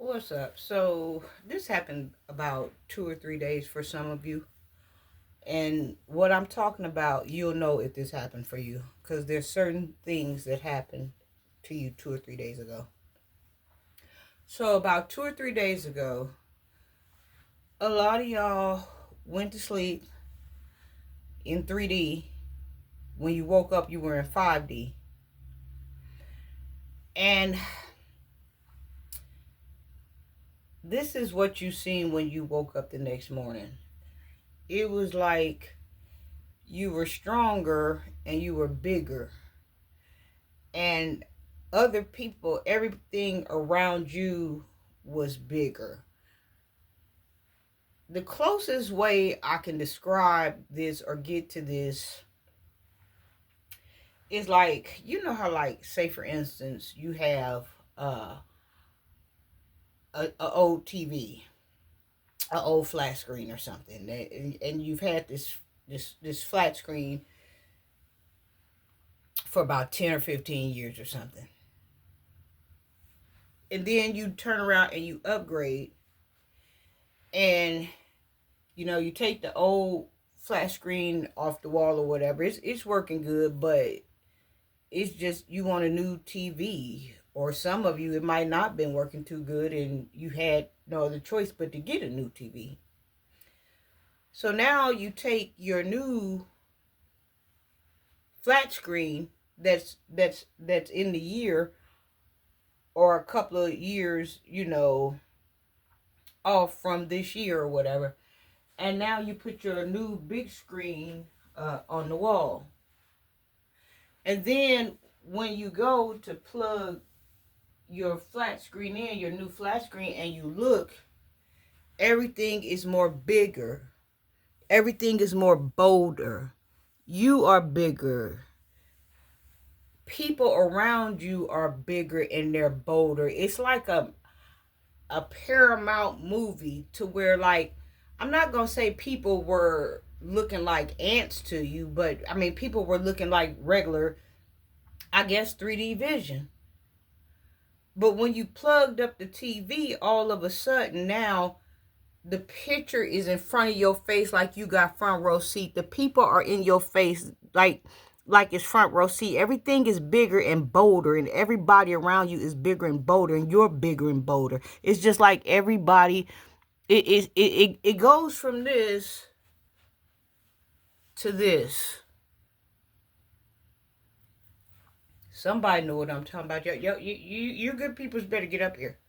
What's up? So, this happened about 2 or 3 days for some of you. And what I'm talking about, you'll know if this happened for you. Because there's certain things that happened to you 2 or 3 days ago. So, about 2 or 3 days ago, a lot of y'all went to sleep in 3D. When you woke up, you were in 5D. And this is what you seen when you woke up the next morning. It was like you were stronger and you were bigger, and other people, everything around you was bigger. The closest way I can describe this or get to this is like, you know how, like, say for instance, you have a old TV, a old flat screen or something, and you've had this flat screen for about 10 or 15 years or something. And then you turn around and you upgrade, and you take the old flat screen off the wall or whatever. It's working good, but it's just you want a new TV. Or some of you, it might not been working too good, and you had no other choice but to get a new TV. So now you take your new flat screen that's in the year or a couple of years, off from this year or whatever, and now you put your new big screen on the wall. And then when you go to plug your flat screen in, your new flat screen, and you look, everything is more bigger. Everything is more bolder. You are bigger. People around you are bigger and they're bolder. It's like a Paramount movie to where, like, I'm not gonna say people were looking like ants to you, but I mean people were looking like regular, I guess, 3D vision. But when you plugged up the TV, all of a sudden now the picture is in front of your face, like you got front row seat. The people are in your face, like it's front row seat. Everything is bigger and bolder, and everybody around you is bigger and bolder, and you're bigger and bolder. It's just like everybody. It goes from this to this. Somebody know what I'm talking about. You good peoples better get up here.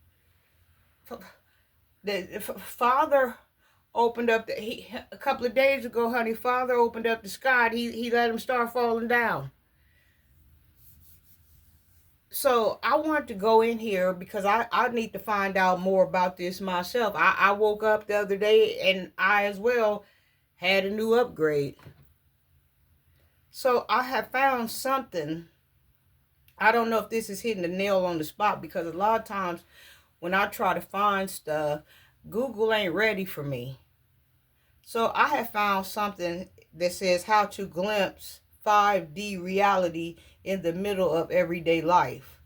The father opened up a couple of days ago, honey. Father opened up the sky. He let him start falling down. So I wanted to go in here because I need to find out more about this myself. I woke up the other day and I as well had a new upgrade. So I have found something. I don't know if this is hitting the nail on the spot, because a lot of times when I try to find stuff, Google ain't ready for me. So I have found something that says how to glimpse 5D reality in the middle of everyday life.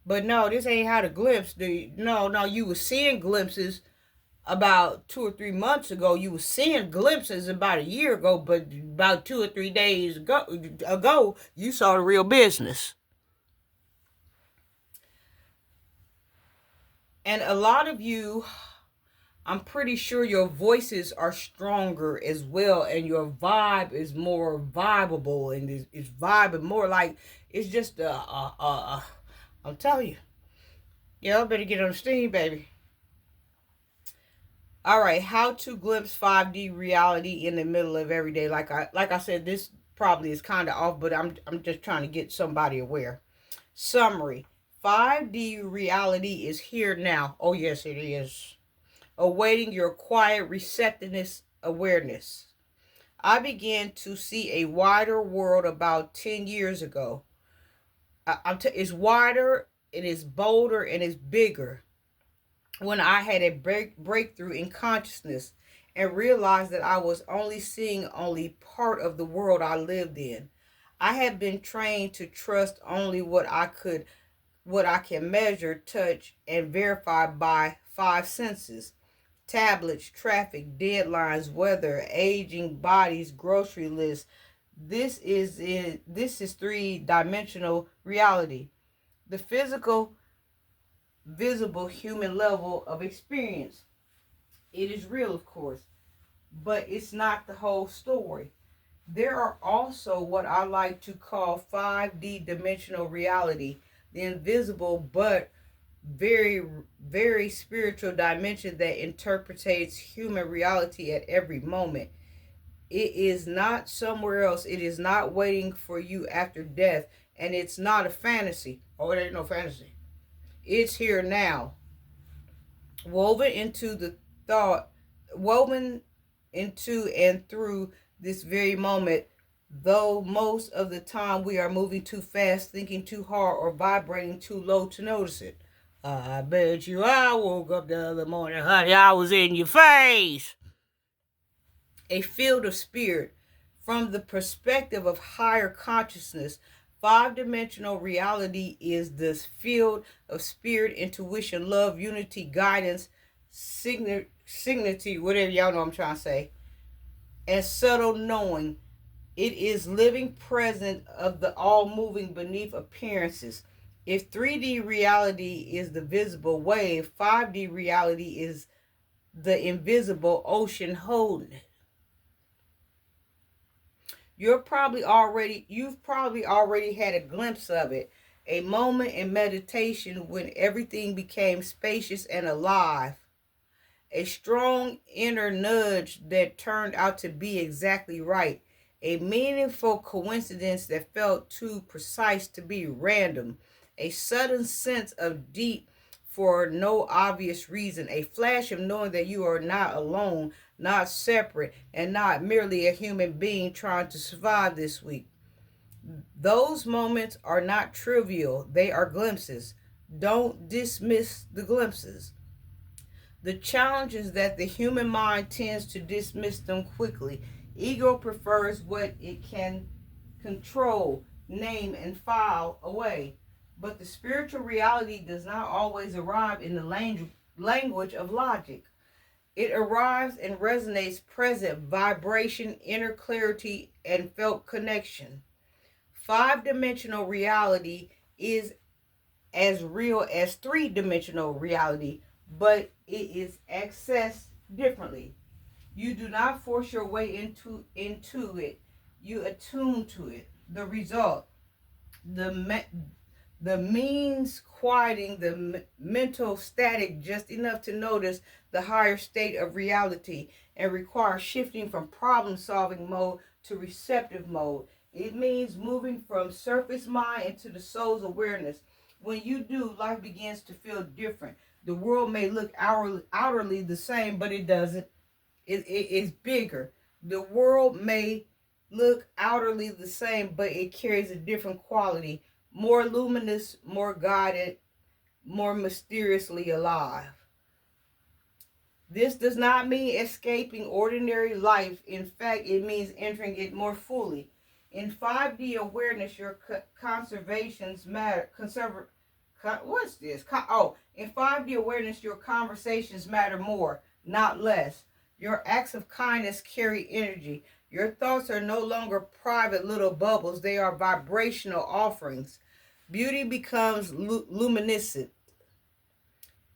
But no, this ain't how to glimpse. No, you were seeing glimpses about 2 or 3 months ago. You were seeing glimpses about a year ago, but about 2 or 3 days ago, you saw the real business. And a lot of you, I'm pretty sure your voices are stronger as well, and your vibe is more vibeable, and it's vibing more like it's just I'm telling you, y'all better get on the steam, baby. All right, how to glimpse 5D reality in the middle of everyday. Like I said, this probably is kind of off, but I'm just trying to get somebody aware. Summary: 5D reality is here now. Oh yes, it is. Awaiting your quiet receptiveness awareness. I began to see a wider world about 10 years ago. It's wider, it is bolder, and it's bigger. When I had a breakthrough in consciousness and realized that I was only seeing only part of the world I lived in. I had been trained to trust only what I can measure, touch, and verify by five senses. Tablets, traffic, deadlines, weather, aging bodies, grocery lists. This is three-dimensional reality. The physical, visible human level of experience. It is real, of course, but it's not the whole story. There are also what I like to call 5D dimensional reality, the invisible but very, very spiritual dimension that interprets human reality at every moment. It is not somewhere else. It is not waiting for you after death. And it's not a fantasy. Oh, it ain't no fantasy. It's here now. Woven into the thought, woven into and through this very moment, though most of the time we are moving too fast, thinking too hard, or vibrating too low to notice it. I bet you I woke up the other morning, honey, I was in your face. A field of spirit. From the perspective of higher consciousness, five-dimensional reality is this field of spirit, intuition, love, unity, guidance, signity, whatever y'all know I'm trying to say, and subtle knowing. It is living present of the all moving beneath appearances. If 3D reality is the visible wave, 5D reality is the invisible ocean holding it. You've probably already had a glimpse of it, a moment in meditation when everything became spacious and alive, a strong inner nudge that turned out to be exactly right, a meaningful coincidence that felt too precise to be random, a sudden sense of deep for no obvious reason, a flash of knowing that you are not alone, not separate, and not merely a human being trying to survive this week. Those moments are not trivial, they are glimpses. Don't dismiss the glimpses. The challenge is that the human mind tends to dismiss them quickly. Ego prefers what it can control, name, and file away. But the spiritual reality does not always arrive in the language of logic. It arrives and resonates present vibration, inner clarity, and felt connection. Five-dimensional reality is as real as three-dimensional reality, but it is accessed differently. You do not force your way into it. You attune to it. The result, the means quieting the mental static just enough to notice the higher state of reality and require shifting from problem solving mode to receptive mode. It means moving from surface mind into the soul's awareness. When you do, life begins to feel different. The world may look outwardly the same, but it doesn't. It's bigger. The world may look outwardly the same, but it carries a different quality. More luminous, more guided, more mysteriously alive. This does not mean escaping ordinary life. In fact, it means entering it more fully. In 5D awareness, your conservations matter. What's this? In 5D awareness, your conversations matter more, not less. Your acts of kindness carry energy. Your thoughts are no longer private little bubbles. They are vibrational offerings. Beauty becomes luminescent.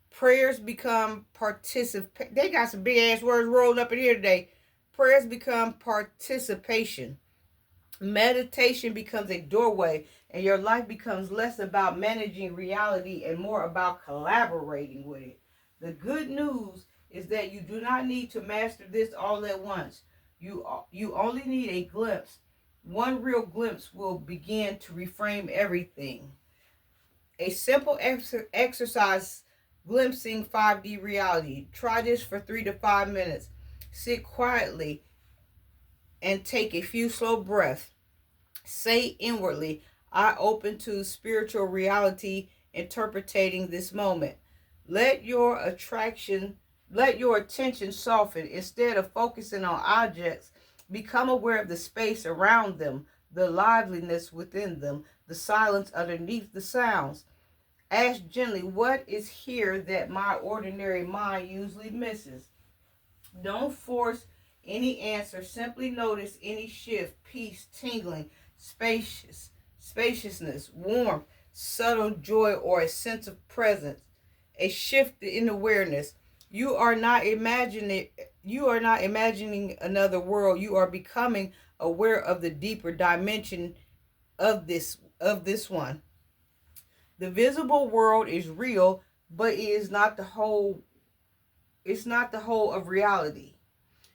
Prayers become participation. They got some big ass words rolled up in here today. Prayers become participation. Meditation becomes a doorway, and your life becomes less about managing reality and more about collaborating with it. The good news is that you do not need to master this all at once. You only need a glimpse. One real glimpse will begin to reframe everything. A simple exercise, glimpsing 5D reality. Try this for 3 to 5 minutes. Sit quietly and take a few slow breaths. Say inwardly, I open to spiritual reality, interpreting this moment. Let your attention soften. Instead of focusing on objects, become aware of the space around them, the liveliness within them, the silence underneath the sounds. Ask gently, what is here that my ordinary mind usually misses? Don't force any answer. Simply notice any shift, peace, tingling, spaciousness, warmth, subtle joy, or a sense of presence. A shift in awareness. You are not imagining another world. You are becoming aware of the deeper dimension of this one. The visible world is real, but it is not the whole. It's not the whole of reality.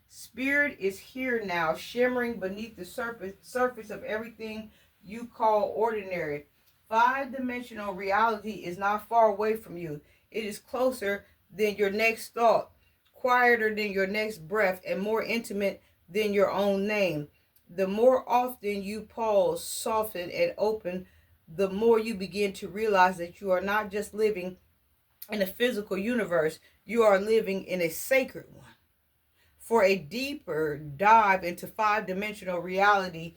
Spirit is here now, shimmering beneath the surface of everything you call ordinary. Five-dimensional reality is not far away from you. It is closer than your next thought, quieter than your next breath, and more intimate than your own name. The more often you pause, soften, and open, the more you begin to realize that you are not just living in a physical universe, you are living in a sacred one. For a deeper dive into five-dimensional reality,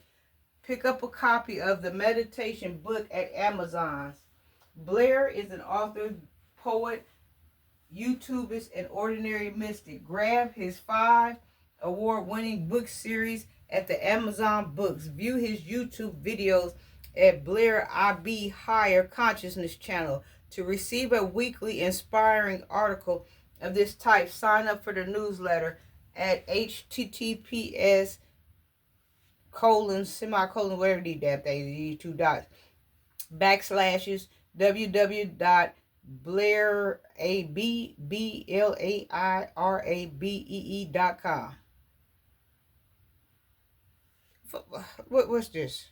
pick up a copy of the meditation book at Amazon's. Blair is an author, poet, YouTubist, and ordinary mystic. Grab his 5 award-winning book series at the Amazon Books. View his YouTube videos at Blair IB Higher Consciousness channel. To receive a weekly inspiring article of this type, sign up for the newsletter at https semicolon, whatever these damn things, these 2 dots, backslashes www.blairabee.com. What's this?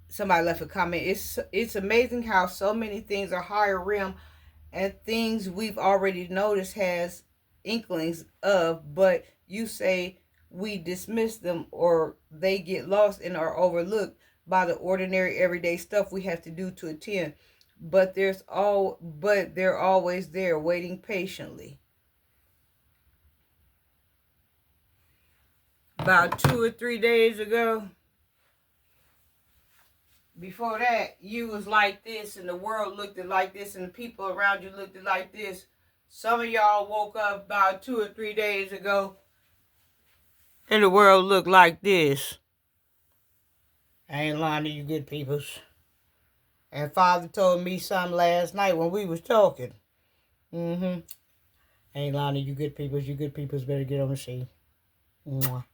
Somebody left a comment. It's amazing how so many things are higher realm and things we've already noticed has inklings of, but you say we dismiss them or they get lost and are overlooked by the ordinary everyday stuff we have to do to attend. But they're always there waiting patiently. About 2 or 3 days ago, before that, you was like this and the world looked like this and the people around you looked like this. Some of y'all woke up about 2 or 3 days ago and the world looked like this. I ain't lying to you good peoples. And Father told me something last night when we was talking. I ain't lying to you good peoples. You good peoples better get on the scene. Mwah.